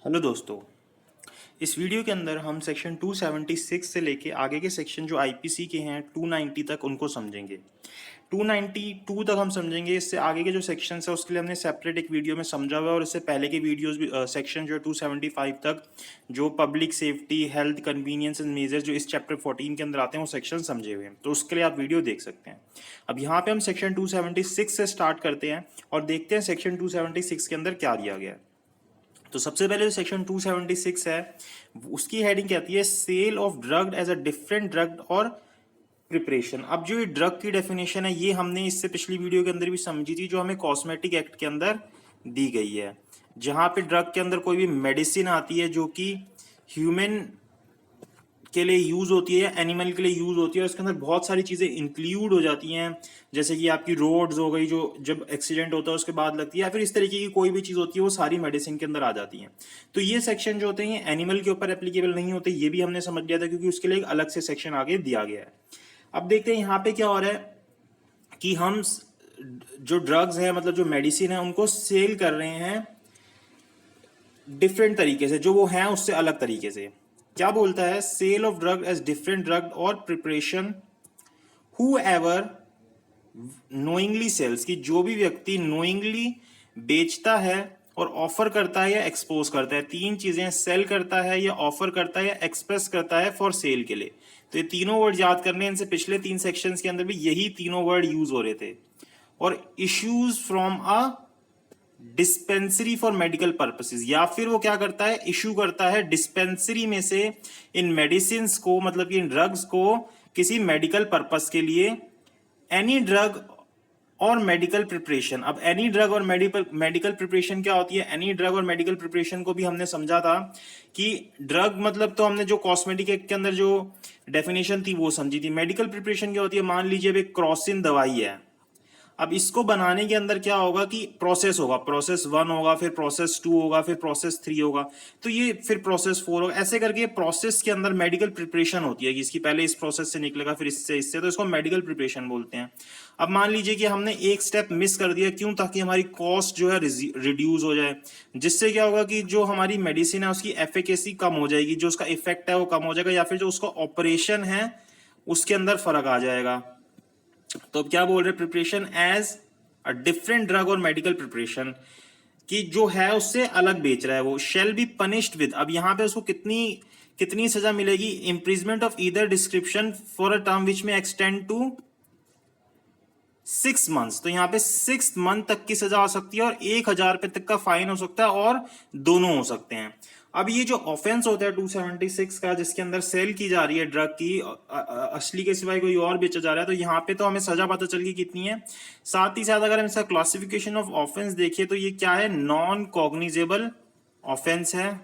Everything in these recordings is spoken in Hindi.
हेलो दोस्तों। इस वीडियो के अंदर हम सेक्शन 276 से लेके आगे के सेक्शन जो आईपीसी के हैं 290 तक उनको समझेंगे। 292 तक हम समझेंगे। इससे आगे के जो सेक्शन है उसके लिए हमने सेपरेट एक वीडियो में समझा हुआ है और इससे पहले के वीडियोस भी सेक्शन जो है 275 तक जो public safety health convenience and measures जो इस चैप्टर 14 के अंदर आते हैं वो सेक्शन समझे हुए हैं, तो उसके लिए आप वीडियो देख सकते हैं। अब यहाँ पे हम सेक्शन 276 से स्टार्ट करते हैं और देखते हैं सेक्शन 276 के अंदर क्या दिया गया है। तो सबसे पहले जो सेक्शन 276 है उसकी हेडिंग कहती है sale of drug as a different drug और प्रिपरेशन। अब जो ये ड्रग की डेफिनेशन है ये हमने इससे पिछली वीडियो के अंदर भी समझी थी, जो हमें कॉस्मेटिक एक्ट के अंदर दी गई है, जहां पे ड्रग के अंदर कोई भी मेडिसिन आती है जो कि ह्यूमन के लिए यूज होती है या एनिमल के लिए यूज होती है और इसके अंदर बहुत सारी चीजें इंक्लूड हो जाती हैं, जैसे कि आपकी रोड्स हो गई जो जब एक्सीडेंट होता है उसके बाद लगती है, या फिर इस तरीके की कोई भी चीज होती है वो सारी मेडिसिन के अंदर आ जाती हैं। तो ये सेक्शन जो होते हैं एनिमल के ऊपर एप्लीकेबल नहीं होते, ये भी हमने समझ लिया था क्योंकि उसके लिए एक अलग से सेक्शन आगे दिया गया है। अब देखते हैं यहाँ पे क्या हो रहा है कि हम जो ड्रग्स हैं मतलब जो मेडिसिन है उनको सेल कर रहे हैं डिफरेंट तरीके से, जो वो हैं उससे अलग तरीके से। क्या बोलता है? Sale of drug as different drug और preparation whoever knowingly sells, की जो भी व्यक्ति नोइंगली बेचता है और ऑफर करता है या एक्सपोज करता है, तीन चीजें, सेल करता है या ऑफर करता है या एक्सप्रेस करता है फॉर सेल के लिए। तो ये तीनों वर्ड याद करने, इनसे पिछले तीन सेक्शंस के अंदर भी यही तीनों वर्ड यूज हो रहे थे। और issues from a dispensary for medical purposes, या फिर वो क्या करता है, इशू करता है डिस्पेंसरी में से इन मेडिसिन को, मतलब कि इन ड्रग्स को किसी मेडिकल पर्पस के लिए। एनी ड्रग और मेडिकल प्रिपरेशन। अब एनी ड्रग और मेडिकल प्रिपरेशन क्या होती है? एनी ड्रग और मेडिकल प्रिपरेशन को भी हमने समझा था कि ड्रग मतलब तो हमने जो कॉस्मेटिक एक्ट के अंदर जो डेफिनेशन थी वो समझी थी। मेडिकल प्रिपरेशन क्या होती है? मान लीजिए एक क्रॉसिन दवाई है, अब इसको बनाने के अंदर क्या होगा कि प्रोसेस होगा, प्रोसेस 1 होगा, फिर प्रोसेस 2 होगा, फिर प्रोसेस 3 होगा, तो ये फिर प्रोसेस 4 होगा, ऐसे करके प्रोसेस के अंदर मेडिकल प्रिपरेशन होती है कि इसकी पहले इस प्रोसेस से निकलेगा फिर इससे, तो इसको मेडिकल प्रिपरेशन बोलते हैं। अब मान लीजिए कि हमने एक स्टेप मिस कर दिया, क्यों? ताकि हमारी कॉस्ट जो है रिड्यूस हो जाए, जिससे क्या होगा कि जो हमारी मेडिसिन है उसकी एफिकेसी कम हो जाएगी, जो उसका इफेक्ट है वो कम हो जाएगा, या फिर जो उसका ऑपरेशन है उसके अंदर फर्क आ जाएगा। तो अब क्या बोल रहे? Preparation as a different drug और मेडिकल प्रिपरेशन, कि जो है उससे अलग बेच रहा है वो। शेल बी पनिश्ड विद, अब यहां पे उसको कितनी कितनी सजा मिलेगी? Imprisonment of either description for a term which may extend to 6 months. तो यहाँ पे 6 मंथ तक की सजा हो सकती है और 1,000 रुपए तक का फाइन हो सकता है, और दोनों हो सकते हैं। अब ये जो ऑफेंस होता है 276 का, जिसके अंदर सेल की जा रही है ड्रग की, असली के सिवाय कोई और बेचा जा रहा है, तो यहाँ पे तो हमें सजा पता चल गई कितनी है। साथ ही साथ अगर हम इसका क्लासिफिकेशन ऑफ ऑफेंस देखिए तो ये क्या है? नॉन कॉग्निजेबल ऑफेंस है।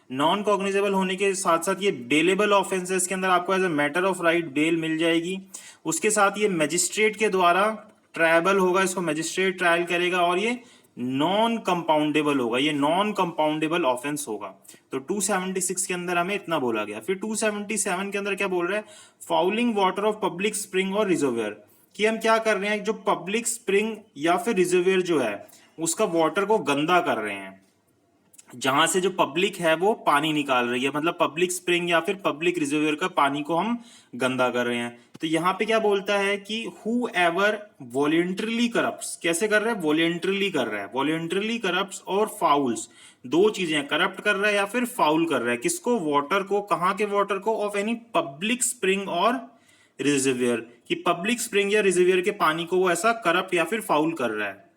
नॉन कॉग्निजेबल होने के साथ साथ ये बेलेबल ऑफेंस है, इसके अंदर आपको as a matter of right bail मिल जाएगी। उसके साथ ये मजिस्ट्रेट के द्वारा ट्रायबल होगा, इसको मजिस्ट्रेट ट्रायल करेगा, और ये नॉन कंपाउंडेबल होगा, ये नॉन कंपाउंडेबल ऑफेंस होगा। तो 276 के अंदर हमें इतना बोला गया। फिर 277 के अंदर क्या बोल रहा है? Fouling water of public spring और रिजर्वियर, कि हम क्या कर रहे हैं, जो पब्लिक स्प्रिंग या फिर रिजर्वियर जो है उसका वाटर को गंदा कर रहे हैं, जहां से जो पब्लिक है वो पानी निकाल रही है, मतलब पब्लिक स्प्रिंग या फिर पब्लिक रिजर्वियर का पानी को हम गंदा कर रहे हैं। तो यहां पे क्या बोलता है कि हु एवर वॉलेंटरली करप्ट्स, कैसे कर रहा है? वॉलेंटरली कर रहा है, वॉलेंटरली करप्ट्स और फाउल्स, दो चीजें, करप्ट कर रहा है या फिर फाउल कर रहा है। किसको? वाटर को। कहां के वाटर को? ऑफ एनी पब्लिक स्प्रिंग और रिजर्वियर, कि पब्लिक स्प्रिंग या रिजर्वियर के पानी को वो ऐसा करप्ट या फिर फाउल कर रहा है।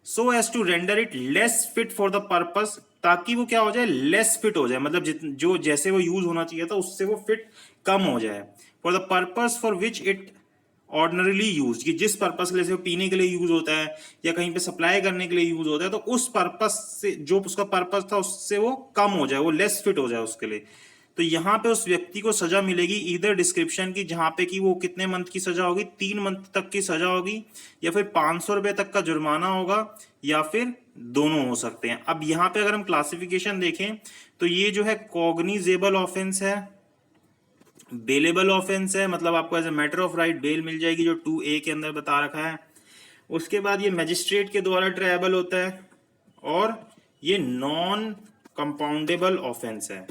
So as to render it less fit for the purpose, ताकि वो क्या हो जाए? लेस फिट हो जाए, मतलब जो जैसे वो यूज होना चाहिए था उससे वो फिट कम हो जाए। For the purpose for which it ordinarily use, कि जिस पर्पस के लिए, पीने के लिए यूज होता है या कहीं पे सप्लाई करने के लिए यूज होता है, तो उस पर्पस से, जो उसका पर्पस था उससे वो कम हो जाए, वो लेस फिट हो जाए उसके लिए। तो यहां पे उस व्यक्ति को सजा मिलेगी ईदर डिस्क्रिप्शन की, जहां पे कि वो कितने मंथ की सजा होगी? 3 मंथ तक की सजा होगी, या फिर 500 रुपए तक का जुर्माना होगा, या फिर दोनों हो सकते हैं। अब यहां पे अगर हम क्लासिफिकेशन देखें तो ये जो है कॉग्निजेबल ऑफेंस है, बेलेबल ऑफेंस है, मतलब आपको as a matter of right bail मिल जाएगी जो 2A के अंदर बता रखा है। उसके बाद ये मजिस्ट्रेट के द्वारा ट्रायबल होता है, और ये नॉन कंपाउंडेबल ऑफेंस है।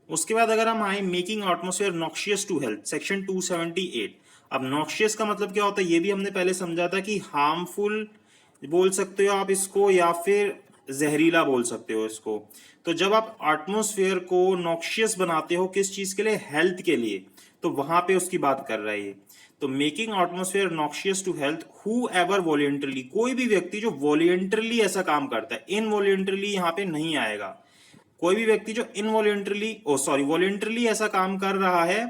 उसके बाद अगर हम आए making atmosphere noxious to health, section 278। अब नॉक्शियस का मतलब क्या होता है ये भी हमने पहले समझा था कि हार्मफुल बोल सकते हो आप इसको, या फिर जहरीला बोल सकते हो इसको। तो जब आप एटमॉस्फेयर को नॉक्शियस बनाते हो किस चीज के लिए, हेल्थ के लिए, तो वहां पे उसकी बात कर रहा है ये। तो making atmosphere noxious to health whoever voluntarily, कोई भी व्यक्ति जो वॉलेंटरली ऐसा काम करता है, इनवॉलेंटरली यहाँ पे नहीं आएगा। कोई भी व्यक्ति जो इनवॉलेंटरली वॉलेंटरली ऐसा काम कर रहा है,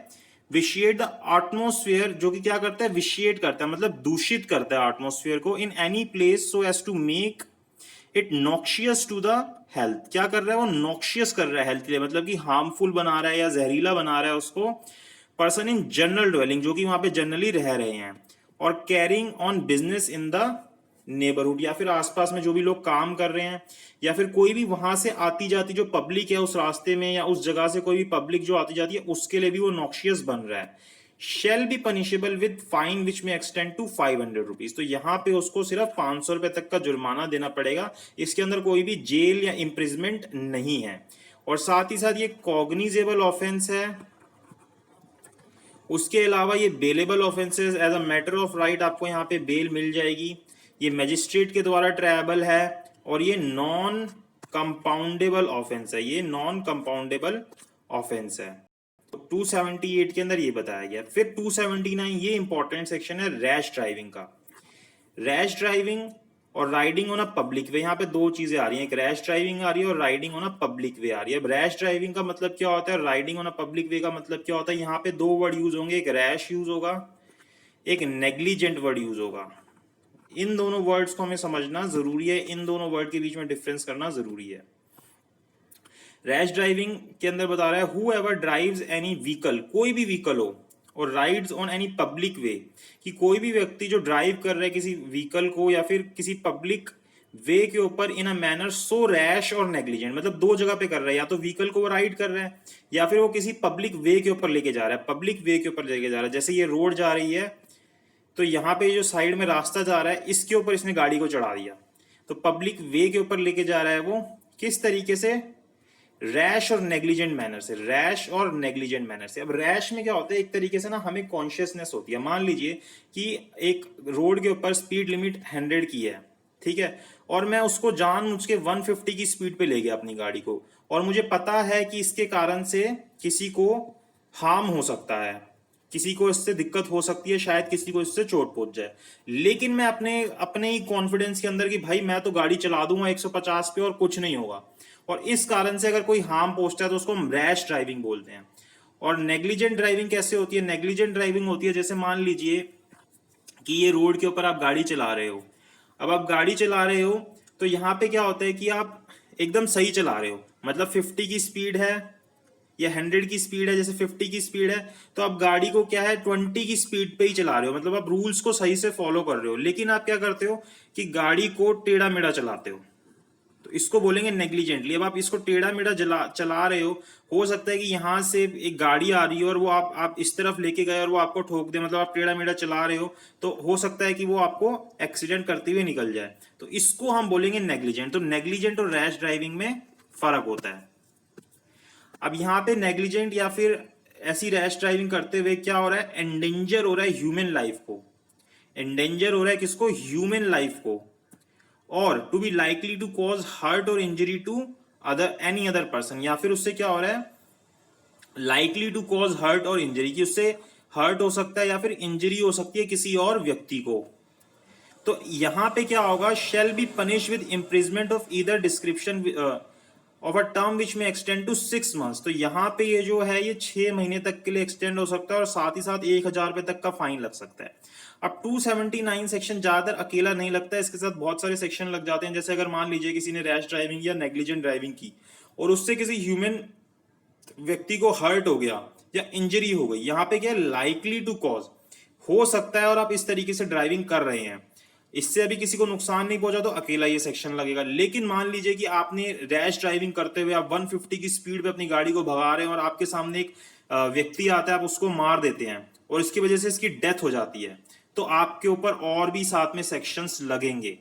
विशिएट द एटमॉस्फेयर, जो कि क्या करता है, विशिएट करता है मतलब दूषित करता है एटमॉस्फेयर को, in any place so as to make it noxious to the health. क्या कर रहा है वो, नॉक्शियस कर रहा है हेल्थ के लिए, मतलब कि हार्मफुल बना रहा है या जहरीला बना रहा है उसको, पर्सन इन जनरल ड्वेलिंग, जो कि वहां पे जनरली रह रहे हैं, और carrying on business in the neighbourhood, या फिर आसपास में जो भी लोग काम कर रहे हैं, या फिर कोई भी वहां से आती जाती जो पब्लिक है उस रास्ते में, या उस जगह से कोई भी पब्लिक जो आती जाती है उसके लिए भी वो नॉक्शियस बन रहा है। Shell be punishable with fine which may extend to 500 rupees. तो यहाँ पे उसको सिर्फ 500 रुपए तक का जुर्माना देना पड़ेगा, इसके अंदर कोई भी जेल या इम्प्रिजमेंट नहीं है। और साथ ही साथ ये कॉग्निजेबल ऑफेंस है। उसके अलावा ये bailable offences, as a matter of right आपको यहाँ पे बेल मिल जाएगी। ये मैजिस्ट्रेट के द्वारा ट्रायबल है, और ये नॉन कंपाउंडेबल ऑफेंस है, ये नॉन कंपाउंडेबल ऑफेंस है। 278 के अंदर ये बताया गया। फिर 279, ये इंपॉर्टेंट सेक्शन है रैश ड्राइविंग का। रैश ड्राइविंग और राइडिंग ऑन अ पब्लिक वे, यहाँ पे दो चीजें आ रही हैं, एक रैश ड्राइविंग आ रही है और राइडिंग ऑन अ पब्लिक वे आ रही है। अब रैश ड्राइविंग का मतलब क्या होता है, राइडिंग ऑन अ पब्लिक वे का मतलब क्या होता है, यहाँ पे दो वर्ड यूज होंगे, एक रैश यूज होगा, एक नेग्लिजेंट वर्ड यूज होगा। इन दोनों वर्ड्स को हमें समझना जरूरी है, इन दोनों वर्ड के बीच में डिफरेंस करना जरूरी है। रैश ड्राइविंग के अंदर बता रहा है who ever drives any vehicle, कोई भी व्हीकल हो, और राइड्स ऑन एनी पब्लिक वे, कि कोई भी व्यक्ति जो ड्राइव कर रहा है किसी व्हीकल को या फिर किसी पब्लिक वे के ऊपर इन अ मैनर सो रैश और नेग्लिजेंट, मतलब दो जगह पे कर रहा है, या तो व्हीकल को वो राइड कर रहा है या फिर वो किसी पब्लिक वे के ऊपर लेके जा रहा है, पब्लिक वे के ऊपर लेके जा रहा है। जैसे ये रोड जा रही है, तो यहाँ पे जो साइड में रास्ता जा रहा है इसके ऊपर इसने गाड़ी को चढ़ा दिया, तो पब्लिक वे के ऊपर लेके जा रहा है वो किस तरीके से, रैश और नेग्लिजेंट मैनर से, रैश और नेग्लिजेंट मैनर से। अब रैश में क्या होता है, एक तरीके से ना हमें कॉन्शियसनेस होती है, मान लीजिए कि एक रोड के ऊपर स्पीड लिमिट 100 की है, ठीक है, और मैं उसको जानबूझ के 150 की स्पीड पे ले गया अपनी गाड़ी को, और मुझे पता है कि इसके कारण से किसी को हार्म हो सकता है, किसी को इससे दिक्कत हो सकती है, शायद किसी को इससे चोट पहुंच जाए, लेकिन मैं अपने अपने ही कॉन्फिडेंस के अंदर कि भाई मैं तो गाड़ी चला दूंगा 150 पे और कुछ नहीं होगा, और इस कारण से अगर कोई हार्म पहुंचता है तो उसको हम रैश ड्राइविंग बोलते हैं। और नेग्लिजेंट ड्राइविंग कैसे होती है, नेग्लिजेंट ड्राइविंग होती है जैसे मान लीजिए कि ये रोड के ऊपर आप गाड़ी चला रहे हो, अब आप गाड़ी चला रहे हो तो यहाँ पे क्या होता है कि आप एकदम सही चला रहे हो, मतलब 50 की स्पीड है या 100 की स्पीड है, जैसे 50 की स्पीड है तो आप गाड़ी को क्या है 20 की स्पीड पे ही चला रहे हो, मतलब आप रूल्स को सही से फॉलो कर रहे हो, लेकिन आप क्या करते हो कि गाड़ी को टेढ़ा मेढ़ा चलाते हो, तो इसको बोलेंगे नेग्लिजेंटली। अब आप इसको टेढ़ा मेढ़ा चला रहे हो सकता है कि यहाँ से एक गाड़ी आ रही है और वो आप इस तरफ लेके गए और वो आपको ठोक दे, मतलब आप टेढ़ा मेढ़ा चला रहे हो, तो हो सकता है कि वो आपको एक्सीडेंट करते हुए निकल जाए, तो इसको हम बोलेंगे नेग्लिजेंट। तो नेग्लिजेंट और रैश ड्राइविंग में फर्क होता है। अब यहाँ पे नेग्लिजेंट या फिर ऐसी रैश ड्राइविंग करते हुए क्या हो रहा है, एंडेंजर हो रहा है ह्यूमन लाइफ को, एंडेंजर हो रहा है किसको, ह्यूमन लाइफ को, or to be likely to cause hurt or injury to other any other person, या फिर उससे क्या हो रहा है, likely to cause hurt or injury, की उससे हर्ट हो सकता है या फिर इंजरी हो सकती है किसी और व्यक्ति को। तो यहां पे क्या होगा, shall be punish with imprisonment of either description of a term which may extend to 6 months। तो यहाँ पे ये जो है ये 6 महीने तक के लिए एक्सटेंड हो सकता है, और साथ ही साथ 1000 रुपए तक का फाइन लग सकता है। अब 279 सेक्शन ज्यादातर अकेला नहीं लगता है, इसके साथ बहुत सारे सेक्शन लग जाते हैं। जैसे अगर मान लीजिए किसी ने रैश ड्राइविंग या नेग्लिजेंट ड्राइविंग की और उससे किसी ह्यूमन व्यक्ति को हर्ट हो गया या इंजरी हो गई, यहाँ पे क्या है, लाइकली टू कॉज हो सकता है, और आप इस तरीके से ड्राइविंग कर रहे हैं, इससे अभी किसी को नुकसान नहीं पहुंचा तो अकेला ये सेक्शन लगेगा। लेकिन मान लीजिए कि आपने रैश ड्राइविंग करते हुए आप 150 की स्पीड पे अपनी गाड़ी को भगा रहे हैं और आपके सामने एक व्यक्ति आता है, आप उसको मार देते हैं और इसकी वजह से इसकी डेथ हो जाती है, तो आपके ऊपर और भी साथ में सेक्शंस लगेंगे।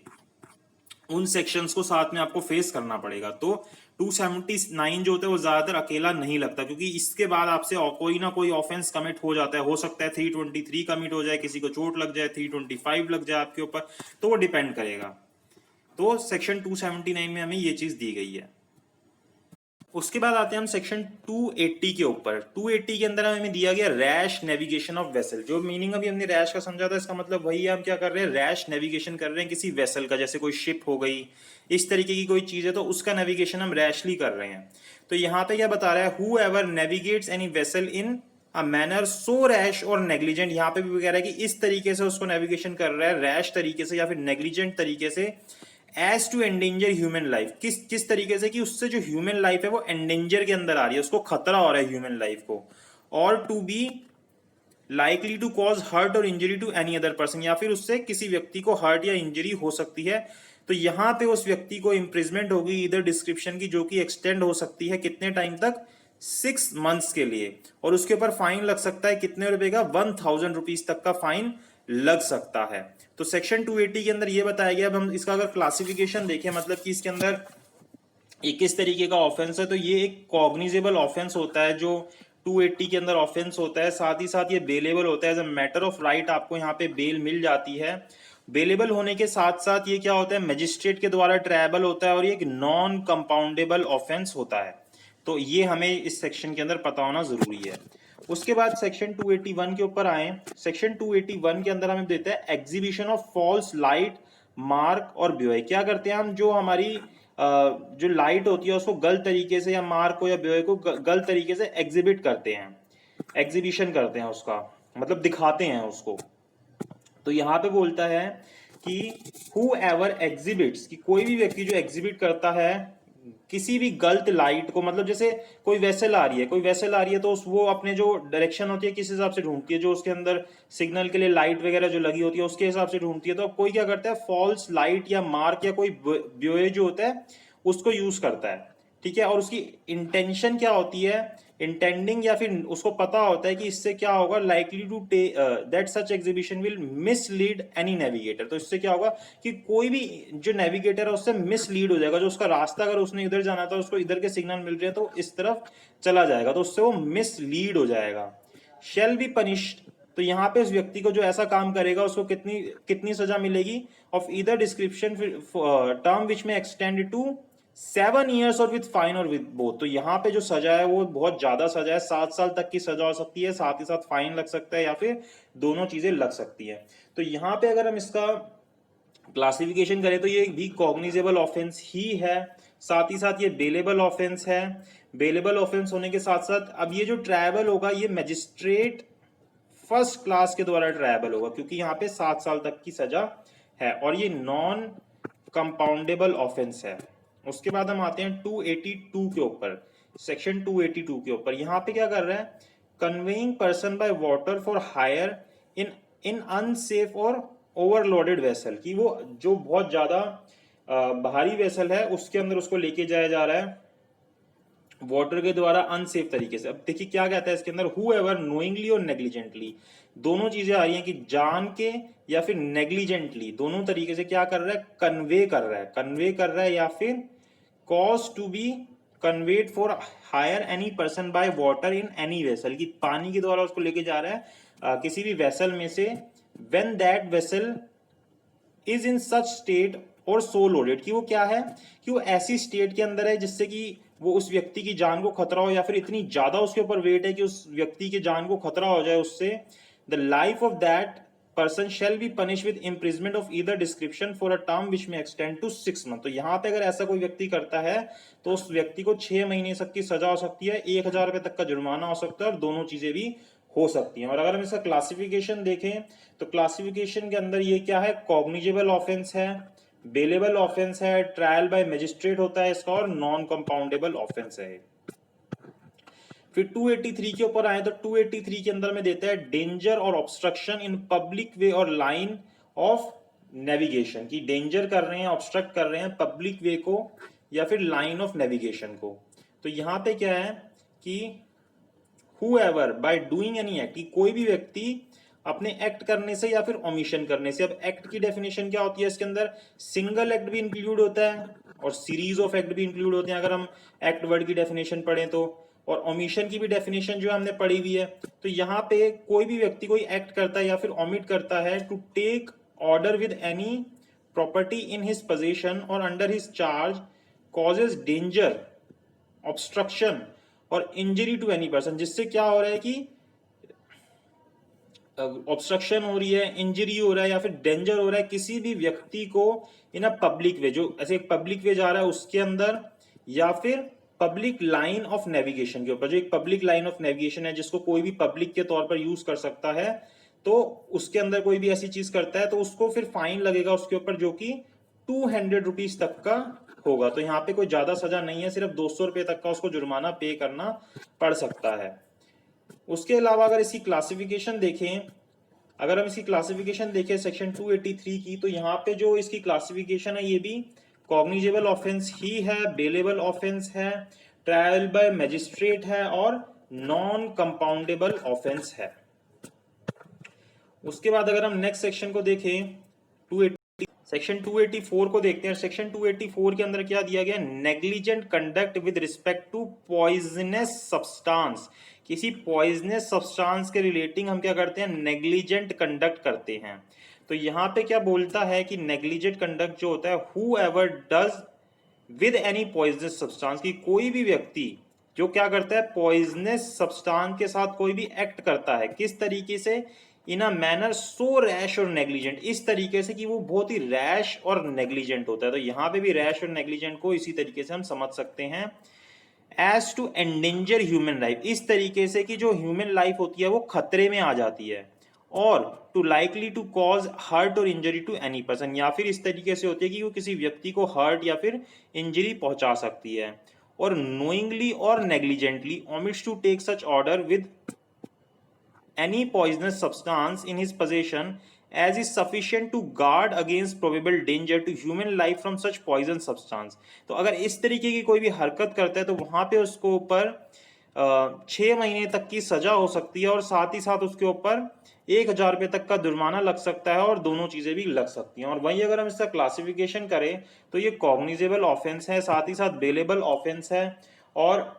उन सेक्शंस को साथ में आपको फेस करना पड़ेगा। तो 279 जो होता है वो ज्यादातर अकेला नहीं लगता, क्योंकि इसके बाद आपसे कोई ना कोई ऑफेंस कमिट हो जाता है। हो सकता है 323 कमिट हो जाए, किसी को चोट लग जाए, 325 लग जाए आपके ऊपर, तो वो डिपेंड करेगा। तो सेक्शन 279 में हमें ये चीज दी गई है। उसके बाद आते हैं हम सेक्शन 280 के ऊपर। 280 के अंदर हमें दिया गया रैश नेविगेशन ऑफ वेसल। जो मीनिंग अभी हमने रैश का समझा था, इसका मतलब वही है, हम क्या कर रहे हैं, रैश नेविगेशन कर रहे हैं किसी वेसल का, जैसे कोई शिप हो गई, इस तरीके की कोई चीज है तो उसका नेविगेशन हम रैशली कर रहे हैं। तो यहाँ पे क्या बता रहा है, who ever navigates any vessel in a manner so rash और नेग्लिजेंट। यहाँ पे भी कह रहा है कि इस तरीके से उसको नेविगेशन कर रहा है, रैश तरीके से या फिर नेग्लिजेंट तरीके से, as to endanger human life. किस तरीके से कि उससे जो ह्यूमन लाइफ है वो एंडेंजर के अंदर आ रही है, उसको खतरा हो रहा है ह्यूमन लाइफ को, or to be likely to cause hurt or injury to any other person, या फिर उससे किसी व्यक्ति को हर्ट या इंजरी हो सकती है। तो यहाँ पे उस व्यक्ति को इम्प्रिजमेंट होगी इधर डिस्क्रिप्शन की, जो कि एक्सटेंड हो सकती है कितने टाइम तक, 6 मंथ्स के लिए, और उसके ऊपर फाइन लग सकता है कितने रुपए का, 1000 रुपीज तक का फाइन लग सकता है। तो सेक्शन 280 के अंदर ये बताया गया। अब हम इसका अगर क्लासिफिकेशन देखें, मतलब कि इसके अंदर ये किस तरीके का ऑफेंस है, तो ये एक कॉग्निजेबल ऑफेंस होता है जो 280 के अंदर ऑफेंस होता है। साथ ही साथ ये बेलेबल होता है, as a matter of right आपको यहाँ पे बेल मिल जाती है। बेलेबल होने के साथ साथ ये क्या होता है, मजिस्ट्रेट के द्वारा ट्रायबल होता है, और ये एक नॉन कंपाउंडेबल ऑफेंस होता है। तो ये हमें इस सेक्शन के अंदर पता होना जरूरी है। उसके बाद सेक्शन 281 के ऊपर आए। सेक्शन 281 के अंदर हमें देता है exhibition of false light, mark और ब्योए। क्या करते हैं हम, जो हमारी जो लाइट होती है उसको गलत तरीके से, या मार्क को या ब्योए को गलत तरीके से एग्जिबिट करते हैं, एग्जीबिशन करते हैं उसका, मतलब दिखाते हैं उसको। तो यहाँ पे बोलता है कि हु एवर एग्जिबिट्स, कि कोई भी व्यक्ति जो एग्जिबिट करता है किसी भी गलत लाइट को, मतलब जैसे कोई वेसल आ रही है, तो वो अपने जो डायरेक्शन होती है किस हिसाब से ढूंढती है, जो उसके अंदर सिग्नल के लिए लाइट वगैरह जो लगी होती है उसके हिसाब से ढूंढती है। तो कोई क्या करता है, फॉल्स लाइट या मार्क या कोई ब्योए जो होता है उसको यूज करता है, ठीक है। और उसकी इंटेंशन क्या होती है, इंटेंडिंग, या फिर उसको पता होता है कि इससे क्या होगा, likely to that such exhibition will mislead any navigator. तो इससे क्या होगा कि कोई भी जो नेविगेटर है उससे मिसलीड हो जाएगा, जो उसका रास्ता अगर उसने इधर जाना था उसको इधर के सिग्नल मिल रहे हैं तो इस तरफ चला जाएगा, तो उससे वो मिसलीड हो जाएगा। शेल बी पनिश्ड, तो यहाँ पे उस व्यक्ति को जो ऐसा काम करेगा उसको कितनी कितनी सजा मिलेगी, of either description term which may extend to 7 years और विद फाइन और विद बोथ। तो यहाँ पे जो सजा है वो बहुत ज्यादा सजा है, 7 साल तक की सजा हो सकती है, साथ ही साथ फाइन लग सकता है, या फिर दोनों चीजें लग सकती है। तो यहाँ पे अगर हम इसका क्लासिफिकेशन करें तो ये भी कॉग्निजेबल ऑफेंस ही है, साथ ही साथ ये बेलेबल ऑफेंस है। बेलेबल ऑफेंस होने के साथ साथ अब ये जो ट्रायबल होगा ये मजिस्ट्रेट फर्स्ट क्लास के द्वारा ट्रायबल होगा, क्योंकि यहाँ पे 7 साल तक की सजा है, और ये नॉन कंपाउंडेबल ऑफेंस है। उसके बाद हम आते हैं 282 के ऊपर, सेक्शन 282 के ऊपर। यहाँ पे क्या कर रहा है, conveying person by water for hire in in unsafe और ओवरलोडेड वेसल, कि वो जो बहुत ज्यादा भारी वेसल है उसके अंदर उसको लेके जाया जा रहा है वाटर के द्वारा अनसेफ तरीके से। अब देखिए क्या कहता है इसके अंदर, who ever knowingly or negligently, दोनों चीजें आ रही हैं कि जान के या फिर नेग्लिजेंटली, दोनों तरीके से क्या कर रहा है, कन्वे कर रहा है, या फिर cause to be conveyed for hire any person by water in any vessel, की पानी के द्वारा उसको लेके जा रहा है किसी भी वेसल में से, when that vessel is in such state और सो लोडेड, कि वो क्या है, कि वो ऐसी स्टेट के अंदर है जिससे कि वो उस व्यक्ति की जान को खतरा हो, या फिर इतनी ज्यादा उसके ऊपर वेट है कि उस व्यक्ति की जान को खतरा हो जाए उससे। The life of that person shall be punish with imprisonment of either description for a term which may extend to 6 month. तो यहाँ पे अगर ऐसा कोई व्यक्ति करता है तो उस व्यक्ति को 6 महीने तक की सजा हो सकती है, 1000 रुपए तक का जुर्माना हो सकता है, और दोनों चीजें भी हो सकती हैं। और अगर हम इसका क्लासिफिकेशन देखें तो क्लासिफिकेशन के अंदर ये क्या है, कॉग्निजेबल ऑफेंस है, बेलेबल ऑफेंस है, ट्रायल बाय मजिस्ट्रेट होता है इसका, और नॉन कंपाउंडेबल ऑफेंस है। फिर 283 के ऊपर आए तो 283 के अंदर में देता है डेंजर और ऑब्स्ट्रक्शन इन पब्लिक वे और लाइन ऑफ नेविगेशन, की डेंजर कर रहे हैं, ऑब्स्ट्रक्ट कर रहे हैं पब्लिक वे को या फिर लाइन ऑफ नेविगेशन को। तो यहां पे क्या है कि whoever by doing any act, कि कोई भी व्यक्ति अपने एक्ट करने से या फिर ओमिशन करने से। अब एक्ट की डेफिनेशन क्या होती है, इसके अंदर सिंगल एक्ट भी इंक्लूड होता है और सीरीज ऑफ एक्ट भी इंक्लूड होते हैं अगर हम एक्ट वर्ड की डेफिनेशन पढ़ें तो, और ओमिशन की भी डेफिनेशन जो हमने पढ़ी हुई है। तो यहाँ पे कोई भी व्यक्ति कोई एक्ट करता है या फिर ओमिट करता है to take order with any property in his position or under his charge causes danger, obstruction or injury to any person, जिससे क्या हो रहा है कि ऑब्स्ट्रक्शन हो रही है, इंजरी हो रहा है या फिर डेंजर हो रहा है किसी भी व्यक्ति को इन अ पब्लिक वे, जो ऐसे एक पब्लिक वे जा रहा है उसके अंदर, या फिर पब्लिक लाइन ऑफ नेविगेशन के ऊपर, जो एक पब्लिक लाइन ऑफ नेविगेशन है जिसको कोई भी पब्लिक के तौर पर यूज कर सकता है, तो उसके अंदर कोई भी ऐसी चीज करता है तो उसको फिर फाइन लगेगा उसके ऊपर जो कि 200 रुपीज तक का होगा। तो यहाँ पे कोई ज्यादा सजा नहीं है, सिर्फ 200 रुपए तक का उसको जुर्माना पे करना पड़ सकता है। उसके अलावा अगर इसकी क्लासिफिकेशन देखें, अगर हम इसकी क्लासिफिकेशन देखें सेक्शन 283 की, तो यहाँ पे जो इसकी क्लासिफिकेशन है ये भी कॉग्निजेबल ऑफेंस ही है, बेलेबल ऑफेंस है, ट्रायल बाय मैजिस्ट्रेट है और नॉन कंपाउंडेबल ऑफेंस है। उसके बाद अगर हम नेक्स्ट सेक्शन को देखें 280 सेक्शन 284 को देखते हैं। सेक्शन 284 के अंदर क्या दिया गया, negligent conduct with respect to poisonous substance. किसी पॉइजनस सब्सटेंस के रिलेटिंग हम क्या करते हैं, नेग्लिजेंट कंडक्ट करते हैं। तो यहाँ पे क्या बोलता है कि नेग्लिजेंट कंडक्ट जो होता है, who ever does with any poisonous substance, की कोई भी व्यक्ति जो क्या करता है पॉइजनस सब्सटेंस के साथ कोई भी एक्ट करता है, किस तरीके से, इन अ मैनर सो रैश और नेग्लिजेंट, इस तरीके से कि वो बहुत ही रैश और नेग्लिजेंट होता है। तो यहाँ पे भी रैश और नेग्लिजेंट को इसी तरीके से हम समझ सकते हैं, as to endanger human life, इस तरीके से कि जो ह्यूमन लाइफ होती है वो खतरे में आ जाती है, और to likely to cause hurt or injury to any person, या फिर इस तरीके से होती है कि वो किसी व्यक्ति को हर्ट या फिर इंजरी पहुंचा सकती है, और knowingly or negligently omits to take such order with any poisonous substance in his possession as is sufficient to guard against probable danger to human life from such poison substance। तो अगर इस तरीके की कोई भी हरकत करता है तो वहां पे उसको ऊपर 6 महीने तक की सजा हो सकती है, और साथ ही साथ उसके ऊपर 1000 रुपये तक का जुर्माना लग सकता है, और दोनों चीजें भी लग सकती हैं। और वहीं अगर हम इसका क्लासिफिकेशन करें तो ये कॉग्निजेबल ऑफेंस है, साथ ही साथ बेलेबल ऑफेंस है, और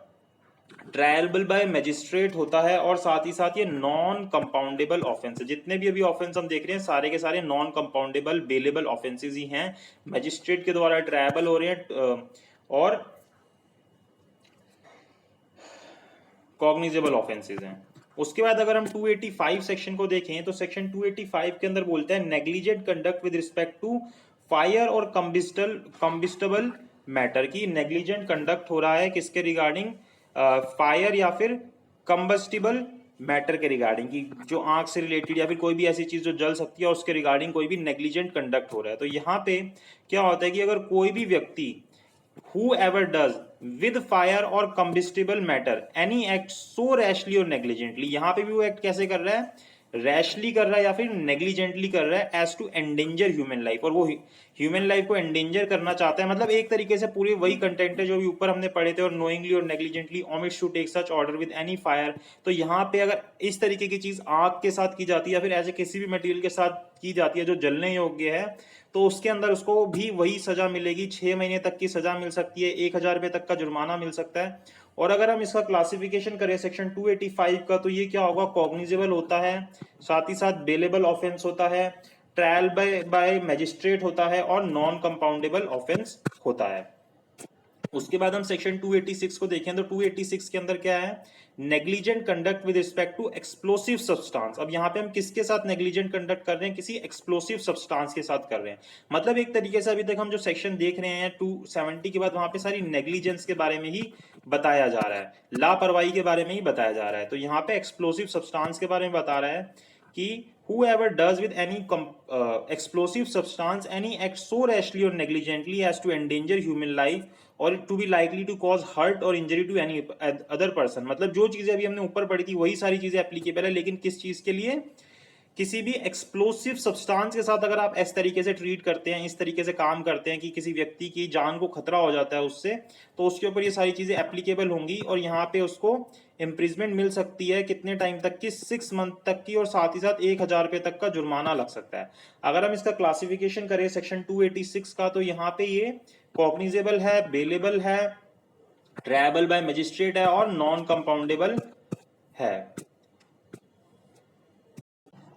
ट्रायलेबल बाय मैजिस्ट्रेट होता है, और साथ ही साथ ये नॉन कंपाउंडेबल ऑफेंस है। जितने भी अभी ऑफेंस हम देख रहे हैं सारे के सारे नॉन कंपाउंडेबल बेलेबल ऑफेंसेस ही हैं, मैजिस्ट्रेट के द्वारा ट्रायबल हो रहे हैं और कॉग्निजेबल ऑफेंसेस हैं। उसके बाद अगर हम 285 सेक्शन को देखें तो सेक्शन 285 के अंदर बोलते हैं negligent conduct with respect to fire or combustible matter, की नेग्लिजेंट कंडक्ट हो रहा है किसके रिगार्डिंग, फायर या फिर कंबस्टिबल मैटर के रिगार्डिंग, की जो आंख से रिलेटेड या फिर कोई भी ऐसी चीज जो जल सकती है उसके रिगार्डिंग कोई भी नेग्लिजेंट कंडक्ट हो रहा है। तो यहाँ पे क्या होता है कि अगर कोई भी व्यक्ति whoever does with fire or combustible matter any act so rashly or negligently, यहाँ पे भी वो एक्ट कैसे कर रहा है, रैशली कर रहा है या फिर नेग्लिजेंटली कर रहा है, as to endanger human life, और वो ह्यूमन लाइफ को एंडेंजर करना चाहता है। मतलब एक तरीके से पूरे वही कंटेंट है जो भी ऊपर हमने पढ़े थे, और knowingly or negligently omits to take such order with any fire. तो यहाँ पे अगर इस तरीके की चीज आग के साथ की जाती है या फिर ऐसे किसी भी मटेरियल के साथ की जाती है जो जलने योग्य है, तो उसके अंदर उसको भी वही सजा मिलेगी, 6 महीने तक की सजा मिल सकती है, 1000 रुपये तक का जुर्माना मिल सकता है। और अगर हम इसका क्लासिफिकेशन करें सेक्शन 285 का, तो ये क्या होगा, कॉग्निजेबल होता है, साथ ही साथ बेलेबल ऑफेंस होता है, ट्रायल बाय मैजिस्ट्रेट होता है, और नॉन कंपाउंडेबल ऑफेंस होता है। उसके बाद हम सेक्शन 286 को देखें तो 286 के अंदर क्या है, negligent conduct with respect to explosive substance. अब यहाँ पे हम किसके साथ नेग्लिजेंट कंडक्ट कर रहे हैं, किसी एक्सप्लोसिव सब्सटेंस के साथ कर रहे हैं। मतलब एक तरीके से अभी तक हम जो सेक्शन देख रहे हैं 270 के बाद वहां पे सारी नेग्लिजेंस के बारे में ही बताया जा रहा है, लापरवाही के बारे में ही बताया जा रहा है। तो यहाँ पे एक्सप्लोसिव सब्सटेंस के बारे में बता रहा है कि whoever does with any explosive substance any act so rashly or negligently as to endanger human life or to be likely to cause hurt or injury to any other person। मतलब जो चीजें अभी हमने ऊपर पढ़ी थी वही सारी चीजें एप्लीकेबल है, लेकिन किस चीज के लिए, किसी भी एक्सप्लोसिव सब्सटेंस के साथ अगर आप इस तरीके से ट्रीट करते हैं, इस तरीके से काम करते हैं कि किसी व्यक्ति की जान को खतरा हो जाता है उससे, तो उसके ऊपर ये सारी चीज़ें एप्लीकेबल होंगी और यहाँ पे उसको इम्प्रिजमेंट मिल सकती है कितने टाइम तक की, 6 मंथ तक की, और साथ ही साथ 1,000 रुपये तक का जुर्माना लग सकता है। अगर हम इसका क्लासिफिकेशन करें सेक्शन 286 का, तो यहाँ पे ये कॉग्निजेबल है, बेलेबल है, ट्रायबल बाय मजिस्ट्रेट है और नॉन कंपाउंडेबल है।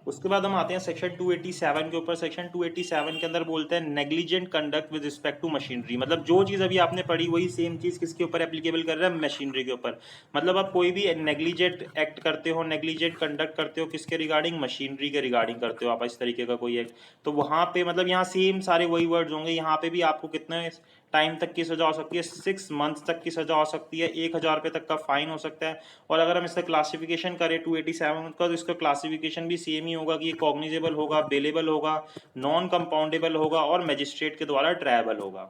उसके बाद हम आते हैं सेक्शन 287 के ऊपर। सेक्शन 287 के अंदर बोलते हैं negligent conduct with respect to machinery. मतलब जो चीज़ अभी आपने पढ़ी वही सेम चीज़ किसके ऊपर एप्लीकेबल कर रहा है, मशीनरी के ऊपर। मतलब आप कोई भी नेग्लिजेंट एक्ट करते हो, नेग्लिजेंट कंडक्ट करते हो, किसके रिगार्डिंग, मशीनरी के रिगार्डिंग करते हो आप इस तरीके का कोई एक्ट, तो वहाँ पे मतलब यहाँ सेम सारे वही वर्ड्स होंगे। यहाँ पे भी आपको कितने टाइम तक की सजा हो सकती है, 6 मंथ तक की सजा हो सकती है, 1,000 रुपये तक का फाइन हो सकता है। और अगर हम इसका क्लासिफिकेशन करें 287 का, तो इसका क्लासिफिकेशन भी सेम ही होगा कि ये कॉग्निजेबल होगा, बेलेबल होगा, नॉन कंपाउंडेबल होगा और मजिस्ट्रेट के द्वारा ट्रायबल होगा।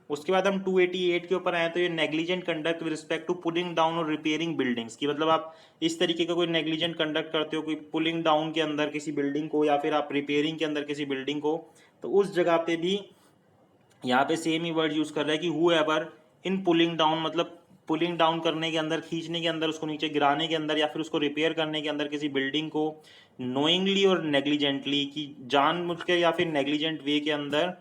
उसके बाद हम 288 के ऊपर आए तो ये negligent conduct with respect to pulling down or repairing buildings की। मतलब आप इस तरीके का कोई नेग्लिजेंट कंडक्ट करते हो, कोई पुलिंग डाउन के अंदर किसी बिल्डिंग को या फिर आप रिपेयरिंग के अंदर किसी बिल्डिंग को, तो उस जगह पे भी यहाँ पे सेम ही वर्ड यूज कर रहा है कि who ever in pulling down, मतलब पुलिंग डाउन करने के अंदर, खींचने के अंदर, उसको नीचे गिराने के अंदर या फिर उसको रिपेयर करने के अंदर किसी बिल्डिंग को नोइंगली और नेग्लिजेंटली, की जानबूझ के या फिर नेग्लिजेंट वे के अंदर,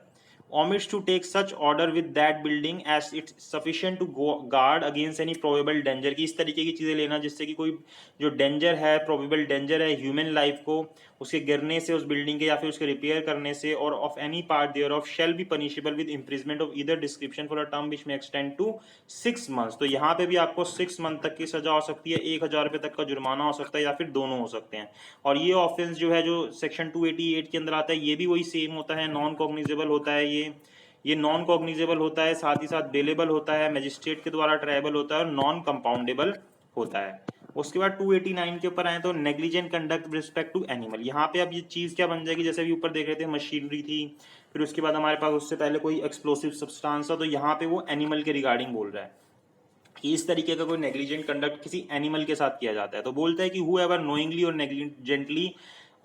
omits to take such order with that building as it's sufficient to guard against any probable danger, की इस तरीके की चीज़ें लेना जिससे कि कोई जो डेंजर है, प्रोबेबल डेंजर है ह्यूमन लाइफ को, उसके गिरने से उस बिल्डिंग के या फिर उसके रिपेयर करने से, or of any part thereof shall be punishable with imprisonment of either description for a term which may extend to 6 months. तो यहाँ पे भी आपको 6 मंथ तक की सजा हो सकती है, 1,000 रुपये तक का जुर्माना हो सकता है या फिर दोनों हो सकते हैं। और ये ऑफेंस जो है, जो सेक्शन 288 के अंदर आता है, ये भी वही सेम होता है, नॉन कॉग्निजेबल होता है, ये नॉन कॉग्निजेबल होता है, साथ ही साथ बेलेबल होता है, मजिस्ट्रेट के द्वारा ट्रायबल होता है और नॉन कंपाउंडेबल होता है। उसके बाद 289 के ऊपर आए तो negligent conduct with respect to animal. यहाँ पे अब ये चीज़ क्या बन जाएगी, जैसे अभी ऊपर देख रहे थे मशीनरी थी, फिर उसके बाद हमारे पास उससे पहले कोई एक्सप्लोसिव सब्सटेंस था, तो यहाँ पे वो एनिमल के रिगार्डिंग बोल रहा है कि इस तरीके का कोई नेग्लिजेंट कंडक्ट किसी एनिमल के साथ किया जाता है, तो बोलता है कि whoever knowingly or negligently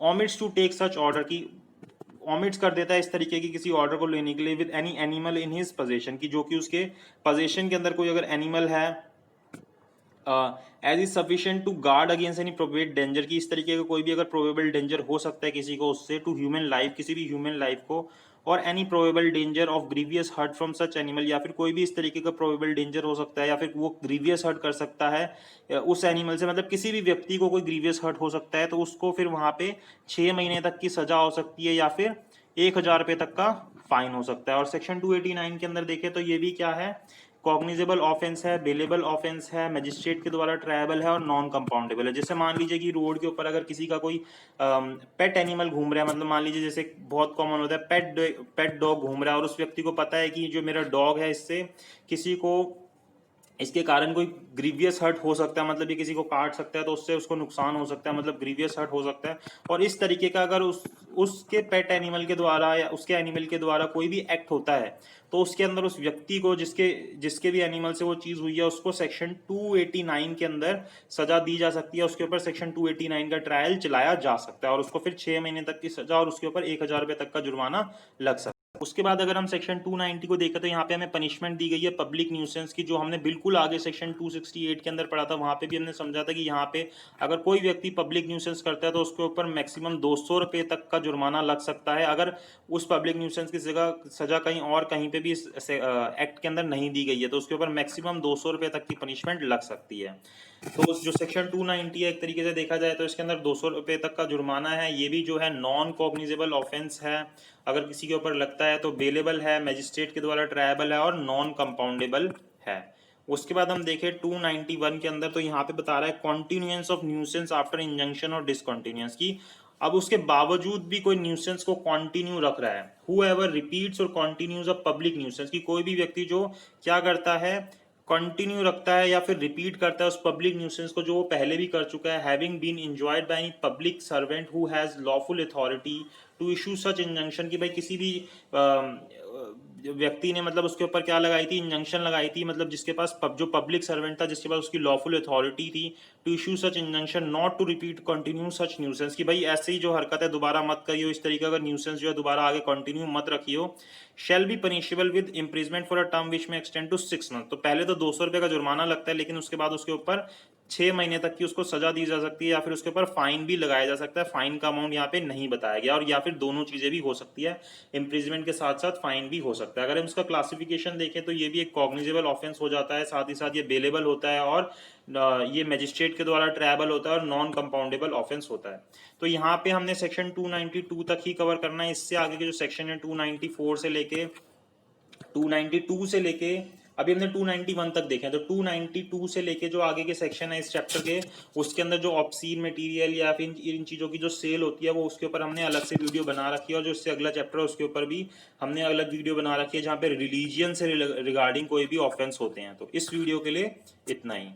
omits to take such order, की ओमिट्स कर देता है इस तरीके की किसी ऑर्डर को लेने के लिए, with any animal in his possession, की जो कि उसके पोजेशन के अंदर कोई अगर एनिमल है, as is sufficient to guard against any probable danger, की इस तरीके का कोई भी अगर प्रोबेबल डेंजर हो सकता है किसी को उससे, टू ह्यूमन लाइफ, किसी भी ह्यूमन लाइफ को, or any probable danger of grievous hurt from such animal, या फिर कोई भी इस तरीके का प्रोबेबल डेंजर हो सकता है या फिर वो ग्रीवियस हर्ट कर सकता है उस एनिमल से, मतलब किसी भी व्यक्ति को कोई ग्रीवियस हर्ट हो सकता है, तो उसको फिर वहाँ पे 6 महीने तक की सजा हो सकती है या फिर 1,000 रुपये तक का फाइन हो सकता है। और सेक्शन 289 के अंदर देखें तो ये भी क्या है, कॉग्निजेबल ऑफेंस है, बेलेबल ऑफेंस है, मजिस्ट्रेट के द्वारा ट्रायबल है और नॉन कंपाउंडेबल है। जैसे मान लीजिए कि रोड के ऊपर अगर किसी का कोई पेट एनिमल घूम रहा है, मतलब मान लीजिए जैसे बहुत कॉमन होता है पेट डॉग घूम रहा है, और उस व्यक्ति को पता है कि जो मेरा डॉग है इससे किसी को, इसके कारण कोई ग्रीवियस हर्ट हो सकता है, मतलब ये किसी को काट सकता है, तो उससे उसको नुकसान हो सकता है, मतलब ग्रीवियस हर्ट हो सकता है। और इस तरीके का अगर उसके पेट एनिमल के द्वारा या उसके एनिमल के द्वारा कोई भी एक्ट होता है, तो उसके अंदर उस व्यक्ति को जिसके जिसके भी एनिमल से वो चीज़ हुई है उसको सेक्शन 289 के अंदर सजा दी जा सकती है, उसके ऊपर सेक्शन 289 का ट्रायल चलाया जा सकता है और उसको फिर 6 महीने तक की सजा और उसके ऊपर 1,000 रुपये तक का जुर्माना लग सकता है। उसके बाद अगर हम सेक्शन 290 को देखें तो यहाँ पे हमें पनिशमेंट दी गई है पब्लिक न्यूसेंस की, जो हमने बिल्कुल आगे सेक्शन 268 के अंदर पढ़ा था। वहाँ पे भी हमने समझा था कि यहाँ पे अगर कोई व्यक्ति पब्लिक न्यूसेंस करता है तो उसके ऊपर मैक्सिमम 200 रुपये तक का जुर्माना लग सकता है, अगर उस पब्लिक न्यूसेंस की सजा कहीं और कहीं पे भी इस एक्ट के अंदर नहीं दी गई है, तो उसके ऊपर मैक्सिमम 200 रुपये तक की पनिशमेंट लग सकती है। तो जो सेक्शन 290 है, एक तरीके से देखा जाए तो इसके अंदर 200 रुपये तक का जुर्माना है। ये भी जो है नॉन कॉग्निजेबल ऑफेंस है, अगर किसी के ऊपर लगता है तो बेलेबल है, मजिस्ट्रेट के द्वारा ट्रायबल है और नॉन कंपाउंडेबल है। उसके बाद हम देखें 291 के अंदर, तो यहाँ पे बता रहा है कॉन्टिन्यूएंस ऑफ न्यूसेंस आफ्टर इंजंक्शन और डिसकॉन्टिन्यूएंस की। अब उसके बावजूद भी कोई न्यूसेंस को कंटिन्यू रख रहा है, हु एवर रिपीट्स और कंटिन्यूज अ पब्लिक न्यूसेंस, की कोई भी व्यक्ति जो क्या करता है, कंटिन्यू रखता है या फिर रिपीट करता है उस पब्लिक न्यूसेंस को जो वो पहले भी कर चुका है, having been enjoined by any public servant who has lawful authority to issue such injunction, की भाई किसी भी व्यक्ति ने मतलब उसके ऊपर क्या लगाई थी, इंजंक्शन लगाई थी, मतलब जिसके पास जो पब्लिक सर्वेंट था, जिसके पास उसकी लॉफुल अथॉरिटी थी to issue such injunction not to repeat continue such nuisance, कि भाई ऐसे ही जो हरकत है दोबारा मत करियो, इस तरीके का न्यूसेंस जो है दोबारा आगे कंटिन्यू मत रखियो, shell be punishable with imprisonment for a term which may extend to 6 month. तो पहले तो 200 रुपये का जुर्माना लगता है, लेकिन उसके बाद उसके ऊपर 6 महीने तक की उसको सजा दी जा सकती है, या फिर उसके ऊपर फाइन भी लगाया जा सकता है। फाइन का अमाउंट यहाँ पे नहीं बताया गया, और या फिर दोनों चीजें भी हो सकती है, इम्प्रिजमेंट के साथ साथ फाइन भी हो सकता है। अगर हम इसका क्लासिफिकेशन देखें तो ये भी एक कॉग्निजेबल ऑफेंस हो जाता है, साथ ही साथ ये बेलेबल होता है, और ये मजिस्ट्रेट के द्वारा ट्रायबल होता है, और नॉन कंपाउंडेबल ऑफेंस होता है। तो यहाँ पे हमने सेक्शन 292 तक ही कवर करना है। इससे आगे के जो सेक्शन है 294 से लेके 292 से लेके अभी हमने 291 तक देखे हैं, तो 292 से लेके जो आगे के सेक्शन है इस चैप्टर के, उसके अंदर जो ऑब्सीन मटेरियल या फिर इन चीज़ों की जो सेल होती है वो उसके ऊपर हमने अलग से वीडियो बना रखी है, और जो इससे अगला चैप्टर है उसके ऊपर भी हमने अलग वीडियो बना रखी है जहाँ पे रिलीजियन से रिगार्डिंग कोई भी ऑफेंस होते हैं। तो इस वीडियो के लिए इतना ही।